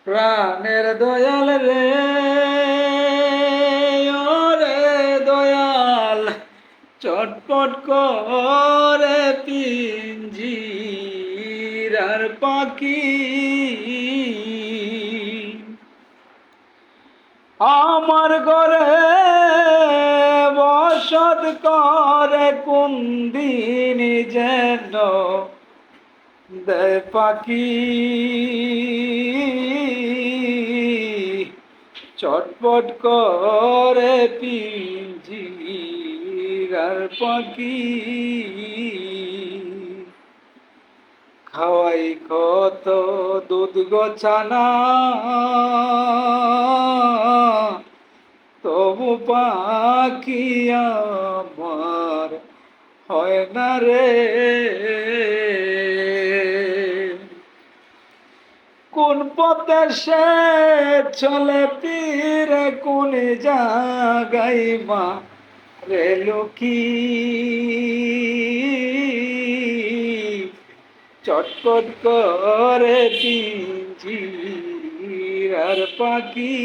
প্রাণের দয়াল রে, ওরে দয়াল, চটপট করে পিঞ্জিরার পাখি আমার ঘরে বসত করে কোন দিন যেন দেয় পাখি। চটপট করে পিঞ্জিরার পাখি খাওয়াই কত দুধ গোছানা, তবু পাখি আমার হয় না রে। কোন পথে সে চলে পীরে, কোন জাগাই মা রে লুকি, চটপট করে পিঞ্জিরার পাখি